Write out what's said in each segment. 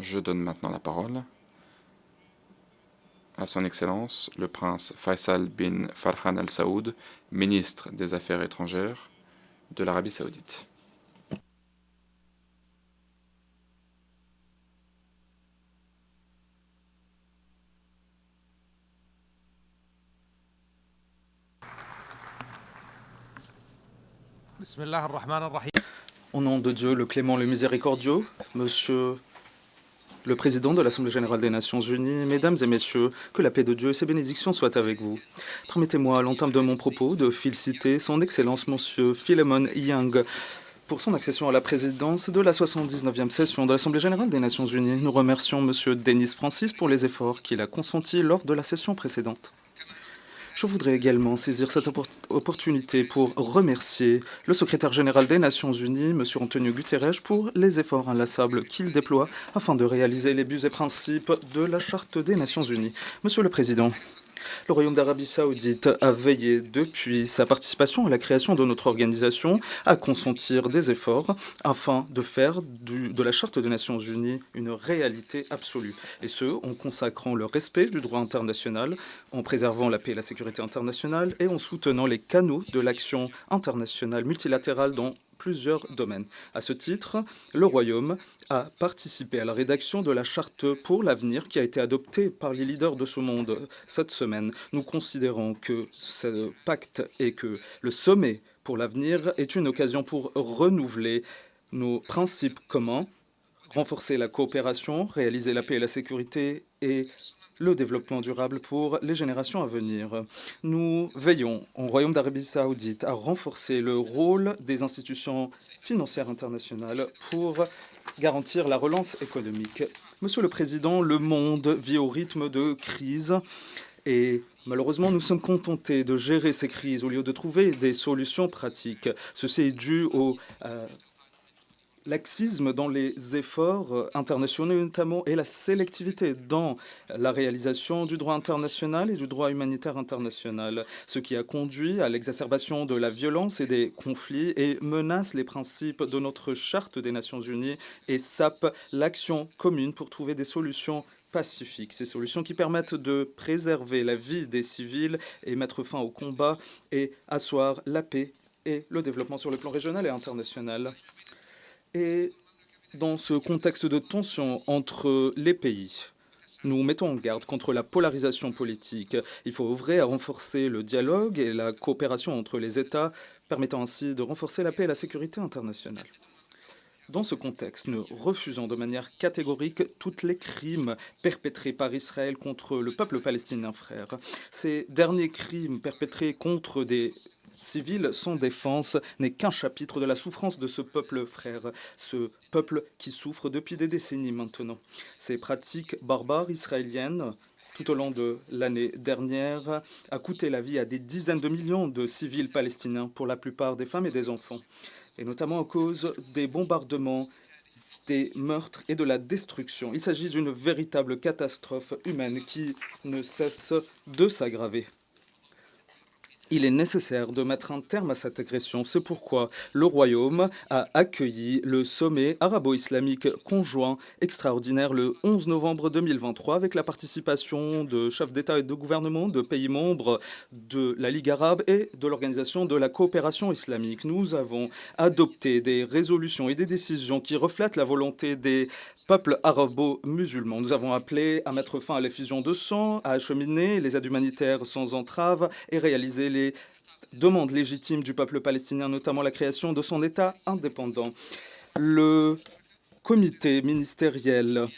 Je donne maintenant la parole à son Excellence, le prince Faisal bin Farhan Al Saoud, ministre des Affaires étrangères de l'Arabie Saoudite. Au nom de Dieu, le clément, le miséricordieux, Monsieur le Président de l'Assemblée générale des Nations unies, Mesdames et Messieurs, que la paix de Dieu et ses bénédictions soient avec vous. Permettez-moi, à l'entame de mon propos, de féliciter Son Excellence Monsieur Philemon Yang pour son accession à la présidence de la 79e session de l'Assemblée générale des Nations unies. Nous remercions Monsieur Denis Francis pour les efforts qu'il a consentis lors de la session précédente. Je voudrais également saisir cette opportunité pour remercier le secrétaire général des Nations unies, M. Antonio Guterres, pour les efforts inlassables qu'il déploie afin de réaliser les buts et principes de la Charte des Nations unies. Monsieur le Président, le Royaume d'Arabie saoudite a veillé depuis sa participation à la création de notre organisation à consentir des efforts afin de faire de la Charte des Nations unies une réalité absolue. Et ce, en consacrant le respect du droit international, en préservant la paix et la sécurité internationale et en soutenant les canaux de l'action internationale multilatérale dans plusieurs domaines. À ce titre, le Royaume a participé à la rédaction de la Charte pour l'avenir qui a été adoptée par les leaders de ce monde cette semaine. Nous considérons que ce pacte et que le sommet pour l'avenir est une occasion pour renouveler nos principes communs, renforcer la coopération, réaliser la paix et la sécurité et le développement durable pour les générations à venir. Nous veillons au Royaume d'Arabie saoudite à renforcer le rôle des institutions financières internationales pour garantir la relance économique. Monsieur le Président, le monde vit au rythme de crise et malheureusement, nous sommes contentés de gérer ces crises au lieu de trouver des solutions pratiques. Ceci est dû au laxisme dans les efforts internationaux notamment et la sélectivité dans la réalisation du droit international et du droit humanitaire international, ce qui a conduit à l'exacerbation de la violence et des conflits et menace les principes de notre Charte des Nations unies et sape l'action commune pour trouver des solutions pacifiques, ces solutions qui permettent de préserver la vie des civils et mettre fin au combat et asseoir la paix et le développement sur le plan régional et international. Et dans ce contexte de tension entre les pays, nous mettons en garde contre la polarisation politique. Il faut œuvrer à renforcer le dialogue et la coopération entre les États, permettant ainsi de renforcer la paix et la sécurité internationale. Dans ce contexte, nous refusons de manière catégorique tous les crimes perpétrés par Israël contre le peuple palestinien frère. Ces derniers crimes perpétrés contre des civils sans défense n'est qu'un chapitre de la souffrance de ce peuple frère, ce peuple qui souffre depuis des décennies maintenant. Ces pratiques barbares israéliennes, tout au long de l'année dernière, a coûté la vie à des dizaines de millions de civils palestiniens, pour la plupart des femmes et des enfants, et notamment à cause des bombardements, des meurtres et de la destruction. Il s'agit d'une véritable catastrophe humaine qui ne cesse de s'aggraver. Il est nécessaire de mettre un terme à cette agression. C'est pourquoi le Royaume a accueilli le sommet arabo-islamique conjoint extraordinaire le 11 novembre 2023 avec la participation de chefs d'État et de gouvernement de pays membres de la Ligue arabe et de l'Organisation de la coopération islamique. Nous avons adopté des résolutions et des décisions qui reflètent la volonté des peuples arabo-musulmans. Nous avons appelé à mettre fin à l'effusion de sang, à acheminer les aides humanitaires sans entrave et réaliser les demandes légitimes du peuple palestinien, notamment la création de son État indépendant. Le comité ministériel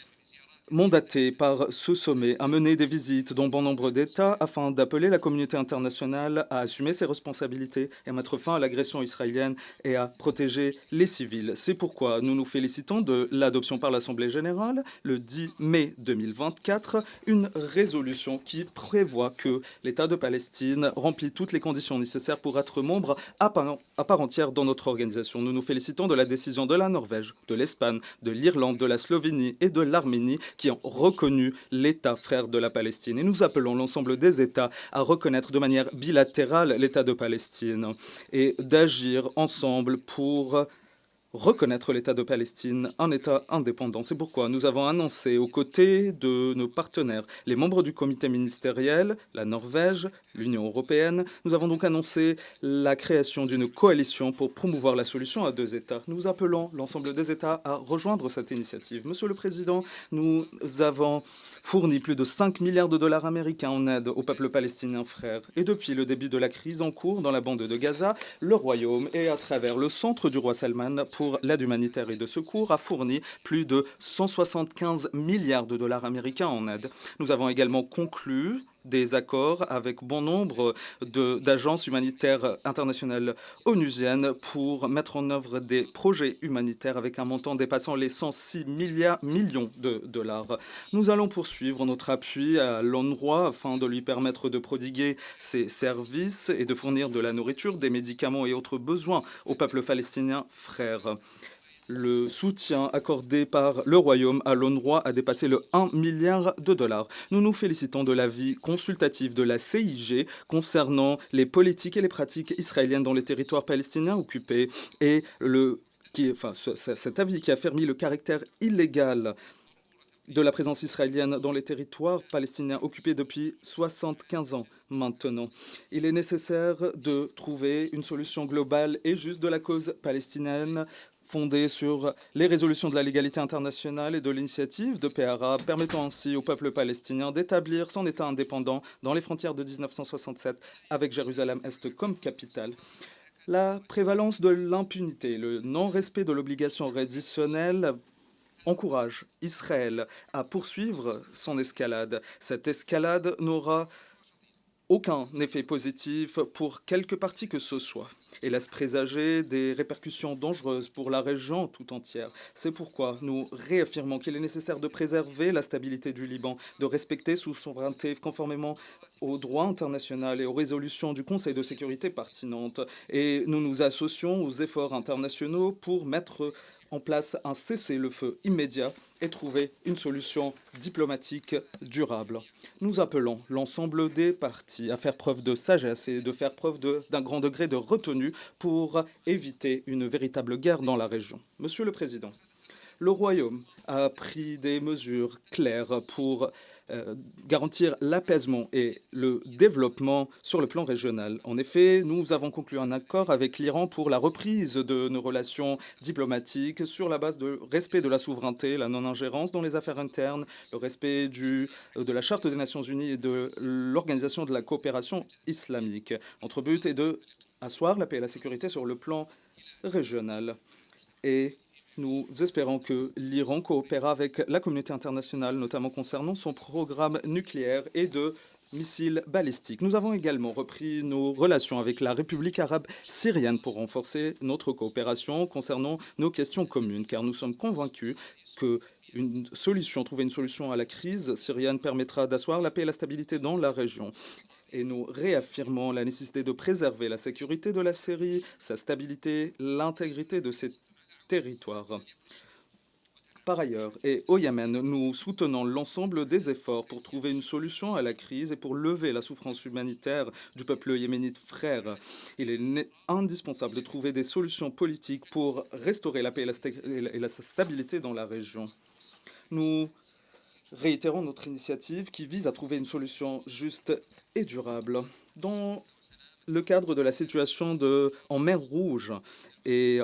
mandaté par ce sommet a mené des visites dans bon nombre d'États afin d'appeler la communauté internationale à assumer ses responsabilités et à mettre fin à l'agression israélienne et à protéger les civils. C'est pourquoi nous nous félicitons de l'adoption par l'Assemblée générale, le 10 mai 2024, une résolution qui prévoit que l'État de Palestine remplit toutes les conditions nécessaires pour être membre à part entière dans notre organisation. Nous nous félicitons de la décision de la Norvège, de l'Espagne, de l'Irlande, de la Slovénie et de l'Arménie qui ont reconnu l'État frère de la Palestine. Et nous appelons l'ensemble des États à reconnaître de manière bilatérale l'État de Palestine et d'agir ensemble pour reconnaître l'État de Palestine, un État indépendant. C'est pourquoi nous avons annoncé aux côtés de nos partenaires, les membres du comité ministériel, la Norvège, l'Union européenne, nous avons donc annoncé la création d'une coalition pour promouvoir la solution à deux États. Nous appelons l'ensemble des États à rejoindre cette initiative. Monsieur le Président, nous avons fourni plus de 5 milliards de dollars américains en aide au peuple palestinien frère. Et depuis le début de la crise en cours dans la bande de Gaza, le Royaume, et à travers le centre du roi Salman pour l'aide humanitaire et de secours, a fourni plus de 175 milliards de dollars américains en aide. Nous avons également conclu des accords avec bon nombre d'agences humanitaires internationales onusiennes pour mettre en œuvre des projets humanitaires avec un montant dépassant les 106 millions de dollars. Nous allons poursuivre notre appui à l'UNRWA afin de lui permettre de prodiguer ses services et de fournir de la nourriture, des médicaments et autres besoins au peuple palestinien frère. Le soutien accordé par le Royaume à l'UNRWA a dépassé le 1 milliard de dollars. Nous nous félicitons de l'avis consultatif de la CIG concernant les politiques et les pratiques israéliennes dans les territoires palestiniens occupés et cet avis qui a affirmé le caractère illégal de la présence israélienne dans les territoires palestiniens occupés depuis 75 ans maintenant. Il est nécessaire de trouver une solution globale et juste de la cause palestinienne fondée sur les résolutions de la légalité internationale et de l'initiative de paix arabe, permettant ainsi au peuple palestinien d'établir son État indépendant dans les frontières de 1967 avec Jérusalem-Est comme capitale. La prévalence de l'impunité, le non-respect de l'obligation reditionnelle encourage Israël à poursuivre son escalade. Cette escalade n'aura aucun effet positif pour quelque partie que ce soit et laisse présager des répercussions dangereuses pour la région tout entière. C'est pourquoi nous réaffirmons qu'il est nécessaire de préserver la stabilité du Liban, de respecter sous souveraineté conformément au droit international et aux résolutions du Conseil de sécurité pertinentes. Et nous nous associons aux efforts internationaux pour mettre en place un cessez-le-feu immédiat et trouver une solution diplomatique durable. Nous appelons l'ensemble des parties à faire preuve de sagesse et de faire preuve d'un grand degré de retenue pour éviter une véritable guerre dans la région. Monsieur le Président, le Royaume a pris des mesures claires pour garantir l'apaisement et le développement sur le plan régional. En effet, nous avons conclu un accord avec l'Iran pour la reprise de nos relations diplomatiques sur la base de respect de la souveraineté, la non-ingérence dans les affaires internes, le respect de la Charte des Nations Unies et de l'Organisation de la coopération islamique. Notre but est de asseoir la paix et la sécurité sur le plan régional. Et nous espérons que l'Iran coopérera avec la communauté internationale, notamment concernant son programme nucléaire et de missiles balistiques. Nous avons également repris nos relations avec la République arabe syrienne pour renforcer notre coopération concernant nos questions communes, car nous sommes convaincus que trouver une solution à la crise syrienne permettra d'asseoir la paix et la stabilité dans la région. Et nous réaffirmons la nécessité de préserver la sécurité de la Syrie, sa stabilité, l'intégrité de ses territoire. Par ailleurs, et au Yémen, nous soutenons l'ensemble des efforts pour trouver une solution à la crise et pour lever la souffrance humanitaire du peuple yéménite frère. Il est indispensable de trouver des solutions politiques pour restaurer la paix et la stabilité dans la région. Nous réitérons notre initiative qui vise à trouver une solution juste et durable dans le cadre de la situation en mer Rouge et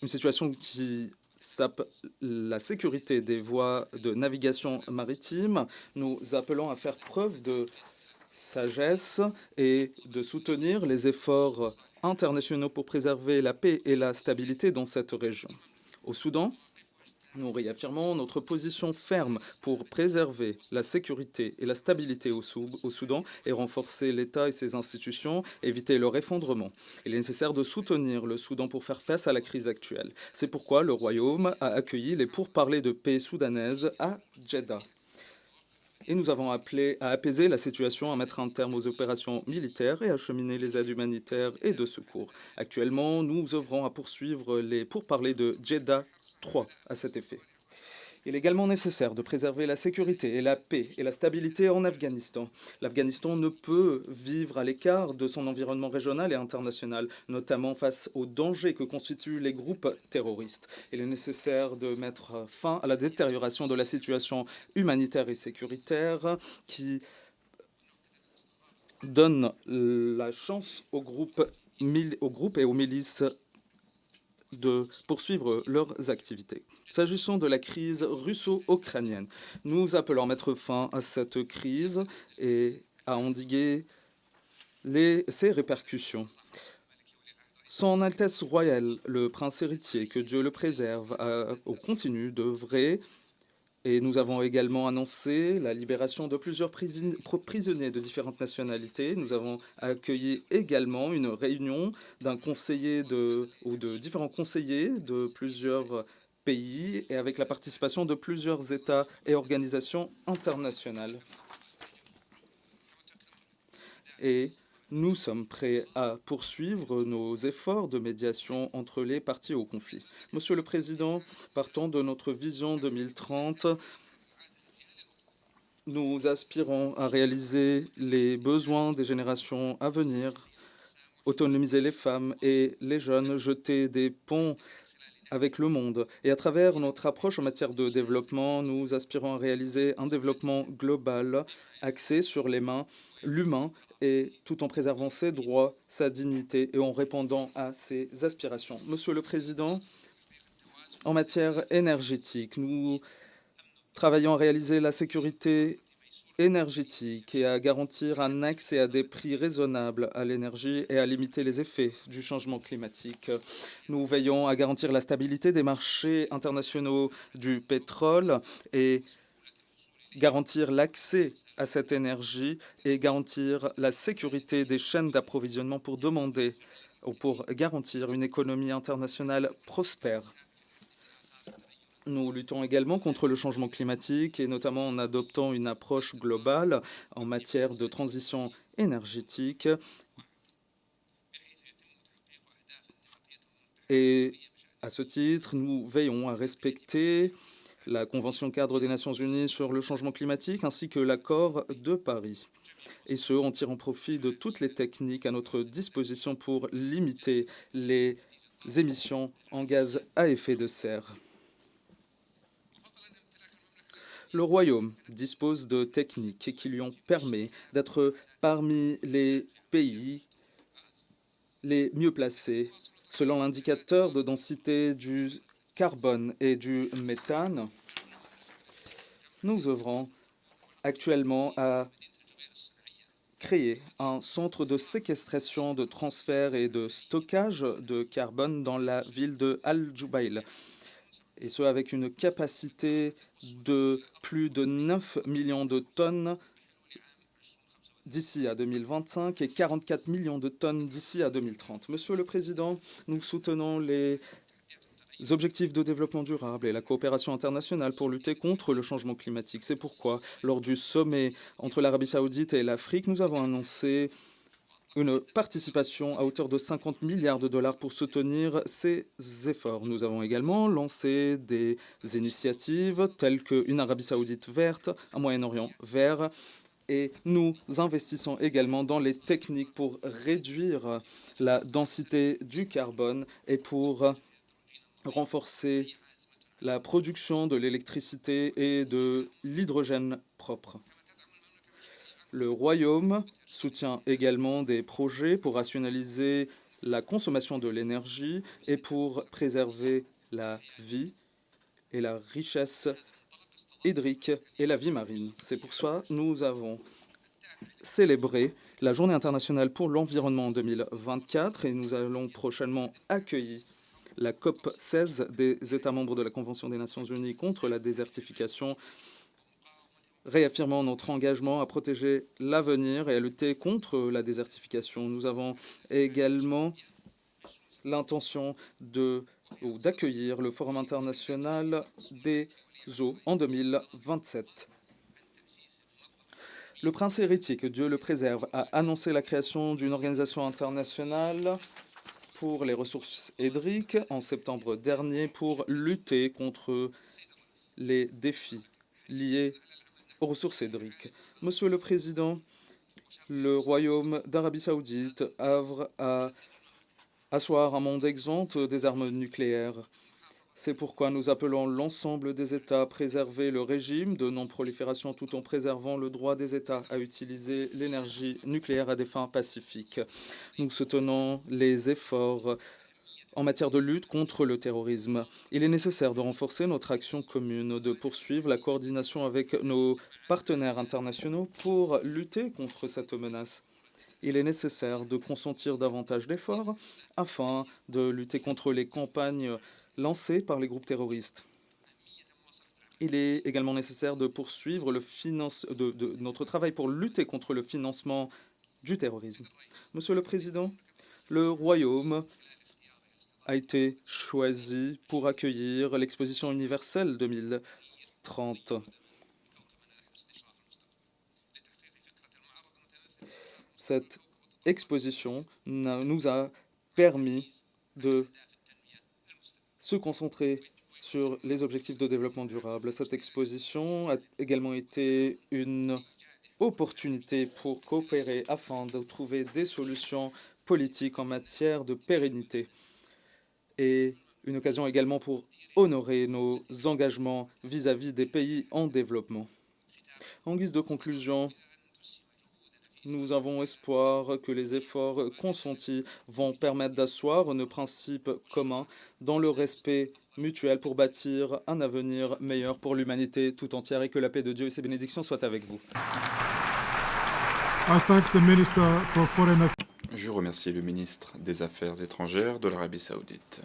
une situation qui sape la sécurité des voies de navigation maritime. Nous appelons à faire preuve de sagesse et de soutenir les efforts internationaux pour préserver la paix et la stabilité dans cette région. Au Soudan, nous réaffirmons notre position ferme pour préserver la sécurité et la stabilité au Soudan et renforcer l'État et ses institutions, éviter leur effondrement. Il est nécessaire de soutenir le Soudan pour faire face à la crise actuelle. C'est pourquoi le Royaume a accueilli les pourparlers de paix soudanaises à Jeddah. Et nous avons appelé à apaiser la situation, à mettre un terme aux opérations militaires et à acheminer les aides humanitaires et de secours. Actuellement, nous œuvrons à poursuivre les pourparlers de Jeddah 3 à cet effet. Il est également nécessaire de préserver la sécurité et la paix et la stabilité en Afghanistan. L'Afghanistan ne peut vivre à l'écart de son environnement régional et international, notamment face aux dangers que constituent les groupes terroristes. Il est nécessaire de mettre fin à la détérioration de la situation humanitaire et sécuritaire qui donne la chance aux groupes et aux milices de poursuivre leurs activités. S'agissant de la crise russo-ukrainienne, nous appelons à mettre fin à cette crise et à endiguer ses répercussions. Son Altesse royale, le prince héritier, que Dieu le préserve, continue d'œuvrer. Et nous avons également annoncé la libération de plusieurs prisonniers de différentes nationalités. Nous avons accueilli également une réunion d'un conseiller ou de différents conseillers de plusieurs pays et avec la participation de plusieurs États et organisations internationales. Et nous sommes prêts à poursuivre nos efforts de médiation entre les parties au conflit. Monsieur le Président, partant de notre vision 2030, nous aspirons à réaliser les besoins des générations à venir, autonomiser les femmes et les jeunes, jeter des ponts avec le monde. Et à travers notre approche en matière de développement, nous aspirons à réaliser un développement global axé sur l'humain et tout en préservant ses droits, sa dignité et en répondant à ses aspirations. Monsieur le Président, en matière énergétique, nous travaillons à réaliser la sécurité énergétique et à garantir un accès à des prix raisonnables à l'énergie et à limiter les effets du changement climatique. Nous veillons à garantir la stabilité des marchés internationaux du pétrole et garantir l'accès à cette énergie et garantir la sécurité des chaînes d'approvisionnement pour garantir une économie internationale prospère. Nous luttons également contre le changement climatique et notamment en adoptant une approche globale en matière de transition énergétique. Et à ce titre, nous veillons à respecter la Convention cadre des Nations Unies sur le changement climatique ainsi que l'accord de Paris. Et ce, en tirant profit de toutes les techniques à notre disposition pour limiter les émissions en gaz à effet de serre. Le Royaume dispose de techniques qui lui ont permis d'être parmi les pays les mieux placés selon l'indicateur de densité du carbone et du méthane. Nous œuvrons actuellement à créer un centre de séquestration, de transfert et de stockage de carbone dans la ville de Al-Jubail, et ce avec une capacité de plus de 9 millions de tonnes d'ici à 2025 et 44 millions de tonnes d'ici à 2030. Monsieur le Président, nous soutenons les objectifs de développement durable et la coopération internationale pour lutter contre le changement climatique. C'est pourquoi, lors du sommet entre l'Arabie saoudite et l'Afrique, nous avons annoncé une participation à hauteur de 50 milliards de dollars pour soutenir ces efforts. Nous avons également lancé des initiatives telles qu'une Arabie saoudite verte, un Moyen-Orient vert, et nous investissons également dans les techniques pour réduire la densité du carbone et pour renforcer la production de l'électricité et de l'hydrogène propre. Le Royaume soutient également des projets pour rationaliser la consommation de l'énergie et pour préserver la vie et la richesse hydrique et la vie marine. C'est pour ça que nous avons célébré la Journée internationale pour l'environnement en 2024 et nous allons prochainement accueillir la COP 16 des États membres de la Convention des Nations Unies contre la désertification, réaffirmant notre engagement à protéger l'avenir et à lutter contre la désertification. Nous avons également l'intention d'accueillir le Forum international des eaux en 2027. Le prince héritier, que Dieu le préserve, a annoncé la création d'une organisation internationale pour les ressources hydriques en septembre dernier pour lutter contre les défis liés aux ressources hydriques. Monsieur le Président, le Royaume d'Arabie Saoudite œuvre à asseoir un monde exempt des armes nucléaires. C'est pourquoi nous appelons l'ensemble des États à préserver le régime de non-prolifération tout en préservant le droit des États à utiliser l'énergie nucléaire à des fins pacifiques. Nous soutenons les efforts en matière de lutte contre le terrorisme. Il est nécessaire de renforcer notre action commune, de poursuivre la coordination avec nos partenaires internationaux pour lutter contre cette menace. Il est nécessaire de consentir davantage d'efforts afin de lutter contre les campagnes lancées par les groupes terroristes. Il est également nécessaire de poursuivre notre travail pour lutter contre le financement du terrorisme. Monsieur le Président, le Royaume a été choisi pour accueillir l'exposition universelle 2030. Cette exposition nous a permis de se concentrer sur les objectifs de développement durable. Cette exposition a également été une opportunité pour coopérer afin de trouver des solutions politiques en matière de pérennité et une occasion également pour honorer nos engagements vis-à-vis des pays en développement. En guise de conclusion, nous avons espoir que les efforts consentis vont permettre d'asseoir nos principes communs dans le respect mutuel pour bâtir un avenir meilleur pour l'humanité tout entière et que la paix de Dieu et ses bénédictions soient avec vous. Je remercie le ministre des Affaires étrangères de l'Arabie saoudite.